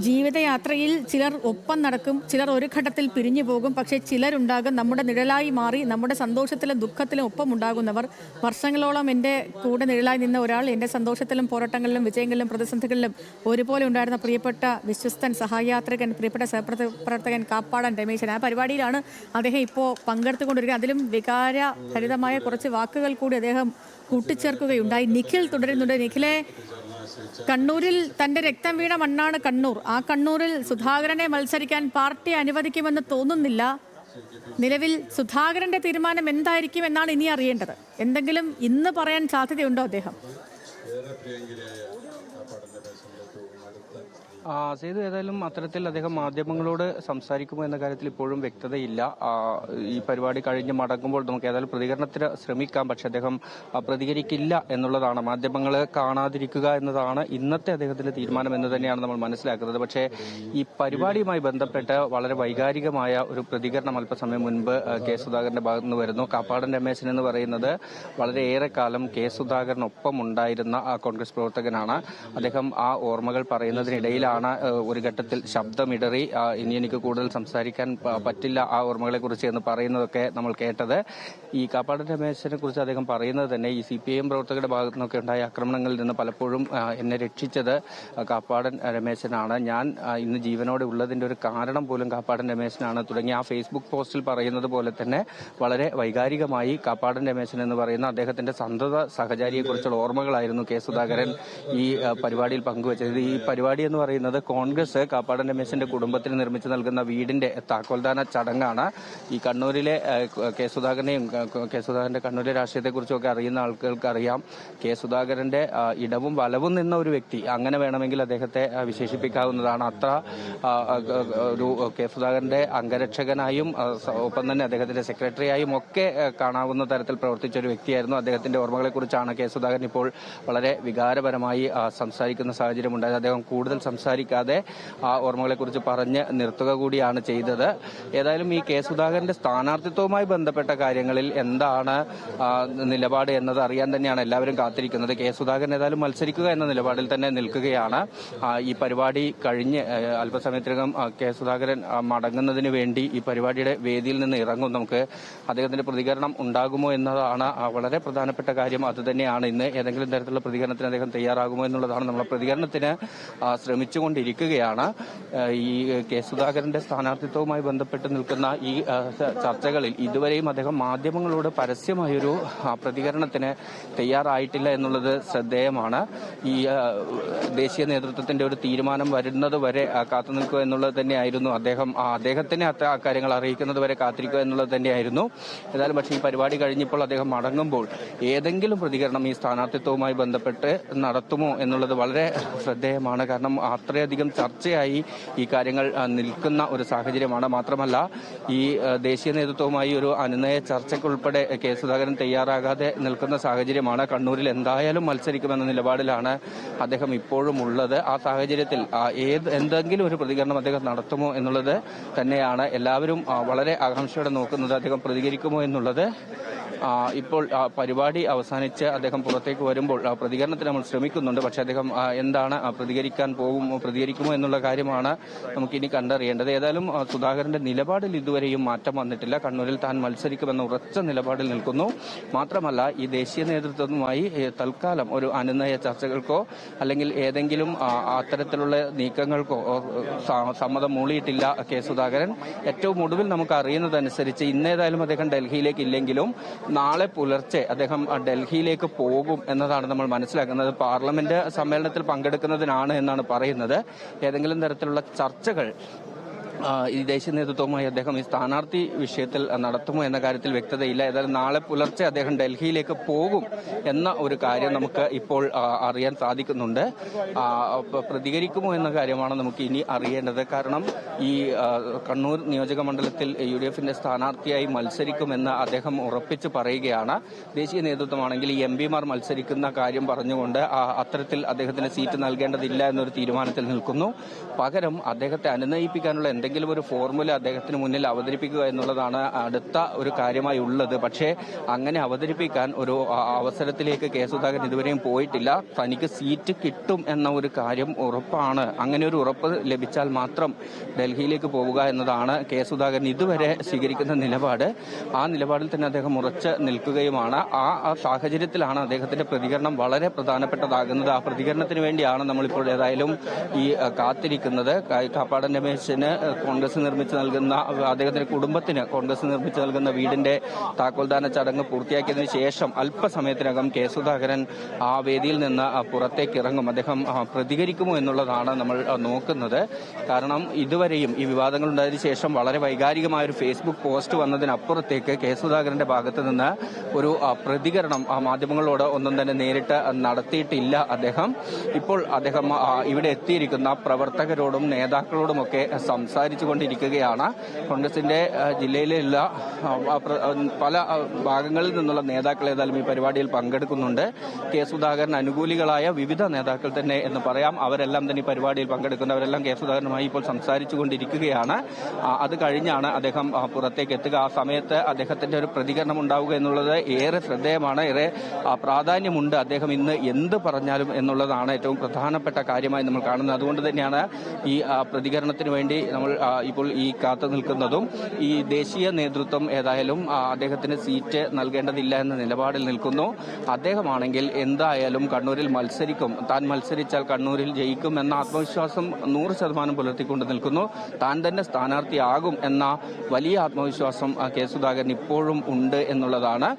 ജീവിതയാത്രയിൽ ചിലർ ഒപ്പം നടക്കും, ചിലർ ഒരു ഘട്ടത്തിൽ പിരിഞ്ഞു പോകും. പക്ഷേ ചിലരുണ്ടാകും നമ്മുടെ നിഴലായി മാറി, നമ്മുടെ സന്തോഷത്തിലും ദുഃഖത്തിലും ഒപ്പം ഉണ്ടാകുന്നവർ. വർഷങ്ങളോളം എൻ്റെ കൂടെ നിഴലായി നിന്ന ഒരാൾ, എൻ്റെ സന്തോഷത്തിലും പോരാട്ടങ്ങളിലും വിജയങ്ങളിലും പ്രതിസന്ധികളിലും ഒരുപോലെ ഉണ്ടായിരുന്ന പ്രിയപ്പെട്ട വിശ്വസ്തൻ, സഹയാത്രികൻ, പ്രിയപ്പെട്ട സഹപ്രവർത്തകൻ കാപ്പാടൻ രമേശൻ. ആ പരിപാടിയിലാണ് അദ്ദേഹം ഇപ്പോൾ പങ്കെടുത്തുകൊണ്ടിരിക്കുന്നത്. അതിലും വികാരഭരിതമായ കുറച്ച് വാക്കുകൾ കൂടി അദ്ദേഹം കൂട്ടിച്ചേർക്കുകയുണ്ടായി. നിഖിൽ തുടരുന്നുണ്ട്. നിഖിലെ, കണ്ണൂരിൽ തന്റെ രക്തം വീണ മണ്ണാണ് കണ്ണൂർ. ആ കണ്ണൂരിൽ സുധാകരനെ മത്സരിക്കാൻ പാർട്ടി അനുവദിക്കുമെന്ന് തോന്നുന്നില്ല. നിലവിൽ സുധാകരന്റെ തീരുമാനം എന്തായിരിക്കും എന്നാണ് ഇനി അറിയേണ്ടത്. എന്തെങ്കിലും ഇന്ന് പറയാൻ സാധ്യതയുണ്ടോ അദ്ദേഹം? സേതു, ഏതായാലും അത്തരത്തിൽ അദ്ദേഹം മാധ്യമങ്ങളോട് സംസാരിക്കുമോ എന്ന കാര്യത്തിൽ ഇപ്പോഴും വ്യക്തതയില്ല. ഈ പരിപാടി കഴിഞ്ഞ് മടങ്ങുമ്പോൾ നമുക്ക് ഏതായാലും പ്രതികരണത്തിന് ശ്രമിക്കാം. പക്ഷെ അദ്ദേഹം പ്രതികരിക്കില്ല എന്നുള്ളതാണ്. മാധ്യമങ്ങളെ കാണാതിരിക്കുക എന്നതാണ് ഇന്നത്തെ അദ്ദേഹത്തിന്റെ തീരുമാനം എന്ന് തന്നെയാണ് നമ്മൾ മനസ്സിലാക്കുന്നത്. പക്ഷേ ഈ പരിപാടിയുമായി ബന്ധപ്പെട്ട് വളരെ വൈകാരികമായ ഒരു പ്രതികരണം അല്പസമയം മുൻപ് കെ സുധാകരന്റെ ഭാഗത്തു നിന്ന് വരുന്നു. കാപ്പാടൻ രമേശൻ എന്ന് പറയുന്നത് വളരെയേറെ കാലം കെ സുധാകരനൊപ്പം ഉണ്ടായിരുന്ന കോൺഗ്രസ് പ്രവർത്തകനാണ്. അദ്ദേഹം ആ ഓർമ്മകൾ പറയുന്നതിനിടയിലാണ് ഒരു ഘട്ടത്തിൽ ശബ്ദമിടറി ഇനി എനിക്ക് കൂടുതൽ സംസാരിക്കാൻ പറ്റില്ല ആ ഓർമ്മകളെ കുറിച്ച് എന്ന് പറയുന്നതൊക്കെ നമ്മൾ കേട്ടത്. ഈ കാപ്പാടൻ രമേശനെ കുറിച്ച് അദ്ദേഹം പറയുന്നത് തന്നെ ഈ CPIM പ്രവർത്തകരുടെ ഭാഗത്തു നിന്നൊക്കെ ഉണ്ടായ ആക്രമണങ്ങളിൽ നിന്ന് പലപ്പോഴും എന്നെ രക്ഷിച്ചത് കാപ്പാടൻ രമേശനാണ്. ഞാൻ ഇന്ന് ജീവനോടെ ഉള്ളതിന്റെ ഒരു കാരണം പോലും കാപ്പാടൻ രമേശനാണ് തുടങ്ങി ആ ഫേസ്ബുക്ക് പോസ്റ്റിൽ പറയുന്നത് പോലെ തന്നെ വളരെ വൈകാരികമായി കാപ്പാടൻ രമേശൻ എന്ന് പറയുന്ന അദ്ദേഹത്തിന്റെ സന്തത സഹചാരിയെ കുറിച്ചുള്ള ഓർമ്മകളായിരുന്നു കെ സുധാകരൻ ഈ പരിപാടിയിൽ പങ്കുവച്ചത്. ഈ പരിപാടി എന്ന് പറയുന്നത് കോൺഗ്രസ് കാപ്പാടൻ രമേശന്റെ കുടുംബത്തിന് നിർമ്മിച്ചു നൽകുന്ന വീടിന്റെ താക്കോൽദാന ചടങ്ങാണ്. ഈ കണ്ണൂരിലെ കെ സുധാകരനെയും കെ സുധാകരന്റെ കണ്ണൂരിലെ രാഷ്ട്രീയത്തെക്കുറിച്ചൊക്കെ അറിയുന്ന ആൾക്കാർക്ക് അറിയാം. കെ സുധാകരന്റെ ഇടവും വലവും നിന്ന ഒരു വ്യക്തി, അങ്ങനെ വേണമെങ്കിൽ അദ്ദേഹത്തെ വിശേഷിപ്പിക്കാവുന്നതാണ്. അത്ര ഒരു കെ സുധാകരന്റെ അംഗരക്ഷകനായും ഒപ്പം തന്നെ അദ്ദേഹത്തിന്റെ സെക്രട്ടറിയായും ഒക്കെ കാണാവുന്ന തരത്തിൽ പ്രവർത്തിച്ച ഒരു വ്യക്തിയായിരുന്നു. അദ്ദേഹത്തിന്റെ ഓർമ്മകളെ കുറിച്ചാണ് കെ സുധാകരൻ ഇപ്പോൾ വളരെ വികാരപരമായി സംസാരിക്കുന്ന സാഹചര്യം ഉണ്ടായത്. അദ്ദേഹം കൂടുതൽ സംസാരിക്കാതെ ആ ഓർമ്മകളെ കുറിച്ച് പറഞ്ഞ് നിർത്തുക കൂടിയാണ് ചെയ്തത്. ഏതായാലും ഈ കെ സുധാകരന്റെ സ്ഥാനാർത്ഥിത്വവുമായി ബന്ധപ്പെട്ട കാര്യങ്ങളിൽ എന്താണ് നിലപാട് എന്നത് അറിയാൻ തന്നെയാണ് എല്ലാവരും കാത്തിരിക്കുന്നത്. കെ സുധാകരൻ ഏതായാലും മത്സരിക്കുക എന്ന നിലപാടിൽ തന്നെ നിൽക്കുകയാണ്. ഈ പരിപാടി കഴിഞ്ഞ് അല്പസമയത്തിനകം കെ സുധാകരൻ മടങ്ങുന്നതിന് വേണ്ടി ഈ പരിപാടിയുടെ വേദിയിൽ നിന്ന് ഇറങ്ങും. നമുക്ക് അദ്ദേഹത്തിന്റെ പ്രതികരണം ഉണ്ടാകുമോ എന്നതാണ് വളരെ പ്രധാനപ്പെട്ട കാര്യം. അത് തന്നെയാണ് ഇന്ന് ഏതെങ്കിലും തരത്തിലുള്ള പ്രതികരണത്തിന് അദ്ദേഹം തയ്യാറാകുമോ എന്നുള്ളതാണ്. നമ്മൾ പ്രതികരണത്തിന് ശ്രമിച്ചുകൊണ്ടിരിക്കുകയാണ്. ഈ കെ സുധാകരന്റെ സ്ഥാനാർത്ഥിത്വവുമായി ബന്ധപ്പെട്ട് നിൽക്കുന്ന ഈ ചർച്ചകളിൽ ഇതുവരെയും അദ്ദേഹം മാധ്യമങ്ങളോട് പരസ്യമായൊരു പ്രതികരണത്തിന് തയ്യാറായിട്ടില്ല എന്നുള്ളത് ശ്രദ്ധേയമാണ്. ഈ ദേശീയ നേതൃത്വത്തിന്റെ ഒരു തീരുമാനം വരുന്നത് വരെ കാത്തു നിൽക്കുക എന്നുള്ളത് തന്നെയായിരുന്നു അദ്ദേഹത്തിനെ അക്കാര്യങ്ങൾ അറിയിക്കുന്നത് വരെ കാത്തിരിക്കുക എന്നുള്ളത് തന്നെയായിരുന്നു. ഏതായാലും പക്ഷേ ഈ പരിപാടി കഴിഞ്ഞപ്പോൾ അദ്ദേഹം മടങ്ങുമ്പോൾ ഏതെങ്കിലും പ്രതികരണം ഈ സ്ഥാനാർത്ഥിത്വവുമായി ബന്ധപ്പെട്ട് നടത്തുമോ എന്നുള്ളത് വളരെ ശ്രദ്ധേയമാണ്. കാരണം അത്രയധികം ചർച്ചയായി ഈ കാര്യങ്ങൾ നിൽക്കുന്ന ഒരു സാഹചര്യമാണ്. മാത്രമല്ല ഈ ദേശീയ നേതൃത്വവുമായി ഒരു അനുനയ ചർച്ചയ്ക്കുൾപ്പെടെ കെ സുധാകരൻ തയ്യാറാകാതെ നിൽക്കുന്ന സാഹചര്യമാണ്. കണ്ണൂരിൽ എന്തായാലും മത്സരിക്കുമെന്ന നിലപാടിലാണ് അദ്ദേഹം ഇപ്പോഴും ഉള്ളത്. ആ സാഹചര്യത്തിൽ എന്തെങ്കിലും ഒരു പ്രതികരണം അദ്ദേഹം നടത്തുമോ എന്നുള്ളത് തന്നെയാണ് എല്ലാവരും വളരെ ആകാംക്ഷയോടെ നോക്കുന്നത്. അദ്ദേഹം പ്രതികരിക്കുമോ എന്നുള്ളത്. ഇപ്പോൾ പരിപാടി അവസാനിച്ച് അദ്ദേഹം പുറത്തേക്ക് വരുമ്പോൾ പ്രതികരണത്തിന് നമ്മൾ ശ്രമിക്കുന്നുണ്ട്. പക്ഷേ അദ്ദേഹം എന്താണ് പ്രതികരിക്കുമോ എന്നുള്ള കാര്യമാണ് നമുക്കിനി കണ്ടറിയേണ്ടത്. ഏതായാലും സുധാകരന്റെ നിലപാടിൽ ഇതുവരെയും മാറ്റം വന്നിട്ടില്ല. കണ്ണൂരിൽ താൻ മത്സരിക്കുമെന്ന ഉറച്ച നിലപാടിൽ നിൽക്കുന്നു. മാത്രമല്ല ഈ ദേശീയ നേതൃത്വവുമായി തൽക്കാലം ഒരു അനുനയ ചർച്ചകൾക്കോ അല്ലെങ്കിൽ ഏതെങ്കിലും അത്തരത്തിലുള്ള നീക്കങ്ങൾക്കോ സമ്മതം മൂളിയിട്ടില്ല കെ സുധാകരൻ. ഏറ്റവും ഒടുവിൽ നമുക്ക് അറിയുന്നതനുസരിച്ച് ഇന്നേതായാലും അദ്ദേഹം ഡൽഹിയിലേക്ക് ഇല്ലെങ്കിലും നാളെ പുലർച്ചെ അദ്ദേഹം ഡൽഹിയിലേക്ക് പോകും എന്നതാണ് നമ്മൾ മനസ്സിലാക്കുന്നത്. പാർലമെന്റ് സമ്മേളനത്തിൽ പങ്കെടുക്കുന്നതിനാണ് എന്നാണ് പറയുന്നത്. ഏതെങ്കിലും തരത്തിലുള്ള ചർച്ചകൾ ഈ ദേശീയ നേതൃത്വവുമായി അദ്ദേഹം ഈ സ്ഥാനാർത്ഥി വിഷയത്തിൽ നടത്തുമോ എന്ന കാര്യത്തിൽ വ്യക്തതയില്ല. ഏതായാലും നാളെ പുലർച്ചെ അദ്ദേഹം ഡൽഹിയിലേക്ക് പോകും എന്ന ഒരു കാര്യം നമുക്ക് ഇപ്പോൾ അറിയാൻ സാധിക്കുന്നുണ്ട്. പ്രതികരിക്കുമോ എന്ന കാര്യമാണ് നമുക്ക് ഇനി അറിയേണ്ടത്. കാരണം ഈ കണ്ണൂർ നിയോജക മണ്ഡലത്തിൽ UDFന്റെ സ്ഥാനാർത്ഥിയായി മത്സരിക്കുമെന്ന് അദ്ദേഹം ഉറപ്പിച്ച് പറയുകയാണ്. ദേശീയ നേതൃത്വമാണെങ്കിൽ ഈ MP മാർ മത്സരിക്കുന്ന കാര്യം പറഞ്ഞുകൊണ്ട് അത്തരത്തിൽ അദ്ദേഹത്തിന് സീറ്റ് നൽകേണ്ടതില്ല എന്നൊരു തീരുമാനത്തിൽ നിൽക്കുന്നു. പകരം അദ്ദേഹത്തെ അനുനയിപ്പിക്കാനുള്ള ഏതെങ്കിലും ഒരു ഫോർമുല അദ്ദേഹത്തിന് മുന്നിൽ അവതരിപ്പിക്കുക എന്നുള്ളതാണ് അടുത്ത ഒരു കാര്യമായി ഉള്ളത്. പക്ഷേ അങ്ങനെ അവതരിപ്പിക്കാൻ ഒരു അവസരത്തിലേക്ക് കെ സുധാകരൻ ഇതുവരെയും പോയിട്ടില്ല. തനിക്ക് സീറ്റ് കിട്ടും എന്ന ഒരു കാര്യം ഉറപ്പാണ്. അങ്ങനെ ഒരു ഉറപ്പ് ലഭിച്ചാൽ മാത്രം ഡൽഹിയിലേക്ക് പോവുക എന്നതാണ് കെ സുധാകരൻ ഇതുവരെ സ്വീകരിക്കുന്ന നിലപാട്. ആ നിലപാടിൽ തന്നെ അദ്ദേഹം ഉറച്ചു നിൽക്കുകയുമാണ്. ആ സാഹചര്യത്തിലാണ് അദ്ദേഹത്തിന്റെ പ്രതികരണം വളരെ പ്രധാനപ്പെട്ടതാകുന്നത്. ആ പ്രതികരണത്തിന് വേണ്ടിയാണ് നമ്മളിപ്പോൾ ഏതായാലും ഈ കാത്തിരിക്കുന്നത്. കാപ്പാടൻ രമേശിന് കോൺഗ്രസ് നിർമ്മിച്ചു നൽകുന്ന, അദ്ദേഹത്തിന്റെ കുടുംബത്തിന് കോൺഗ്രസ് നിർമ്മിച്ചു നൽകുന്ന വീടിന്റെ താക്കോൽദാന ചടങ്ങ് പൂർത്തിയാക്കിയതിനു ശേഷം അല്പസമയത്തിനകം കെ സുധാകരൻ ആ വേദിയിൽ നിന്ന് പുറത്തേക്ക് ഇറങ്ങും. അദ്ദേഹം പ്രതികരിക്കുമോ എന്നുള്ളതാണ് നമ്മൾ നോക്കുന്നത്. കാരണം ഇതുവരെയും ഈ വിവാദങ്ങൾ ഉണ്ടായതിനു ശേഷം വളരെ വൈകാരികമായ ഒരു ഫേസ്ബുക്ക് പോസ്റ്റ് വന്നതിനപ്പുറത്തേക്ക് കെ സുധാകരന്റെ ഭാഗത്ത് നിന്ന് ഒരു പ്രതികരണം മാധ്യമങ്ങളോട് ഒന്നും തന്നെ നേരിട്ട് നടത്തിയിട്ടില്ല അദ്ദേഹം. ഇപ്പോൾ അദ്ദേഹം ഇവിടെ എത്തിയിരിക്കുന്ന പ്രവർത്തകരോടും നേതാക്കളോടുമൊക്കെ സംസാരിച്ചു കൊണ്ടിരിക്കുകയാണ്. കോൺഗ്രസിന്റെ ജില്ലയിലുള്ള പല ഭാഗങ്ങളിൽ നിന്നുള്ള നേതാക്കൾ ഏതായാലും ഈ പരിപാടിയിൽ പങ്കെടുക്കുന്നുണ്ട്. കെ സുധാകരൻ അനുകൂലികളായ വിവിധ നേതാക്കൾ തന്നെ എന്ന് പറയാം. അവരെല്ലാം തന്നെ ഈ പരിപാടിയിൽ പങ്കെടുക്കുന്നവരെല്ലാം കെ സുധാകരനുമായി ഇപ്പോൾ സംസാരിച്ചു കൊണ്ടിരിക്കുകയാണ്. അത് കഴിഞ്ഞാണ് അദ്ദേഹം പുറത്തേക്ക് എത്തുക. ആ സമയത്ത് അദ്ദേഹത്തിന്റെ ഒരു പ്രതികരണം ഉണ്ടാവുക എന്നുള്ളത് ഏറെ ശ്രദ്ധേയമാണ്, ഏറെ പ്രാധാന്യമുണ്ട്. അദ്ദേഹം ഇന്ന് എന്ത് പറഞ്ഞാലും എന്നുള്ളതാണ് ഏറ്റവും പ്രധാനപ്പെട്ട കാര്യമായി നമ്മൾ കാണുന്നത്. അതുകൊണ്ട് തന്നെയാണ് ഈ പ്രതികരണത്തിന് വേണ്ടി നമ്മൾ ഇപ്പോൾ ഈ കാത്തു നിൽക്കുന്നതും. ഈ ദേശീയ നേതൃത്വം ഏതായാലും അദ്ദേഹത്തിന് സീറ്റ് നൽകേണ്ടതില്ല എന്ന നിലപാടിൽ നിൽക്കുന്നു. അദ്ദേഹമാണെങ്കിൽ എന്തായാലും കണ്ണൂരിൽ മത്സരിക്കും, താൻ മത്സരിച്ചാൽ കണ്ണൂരിൽ ജയിക്കും എന്ന ആത്മവിശ്വാസം 100% പുലർത്തിക്കൊണ്ട് നിൽക്കുന്നു. താൻ തന്നെ സ്ഥാനാർത്ഥിയാകും എന്ന വലിയ ആത്മവിശ്വാസം കെ സുധാകരൻ ഇപ്പോഴും ഉണ്ട് എന്നുള്ളതാണ്.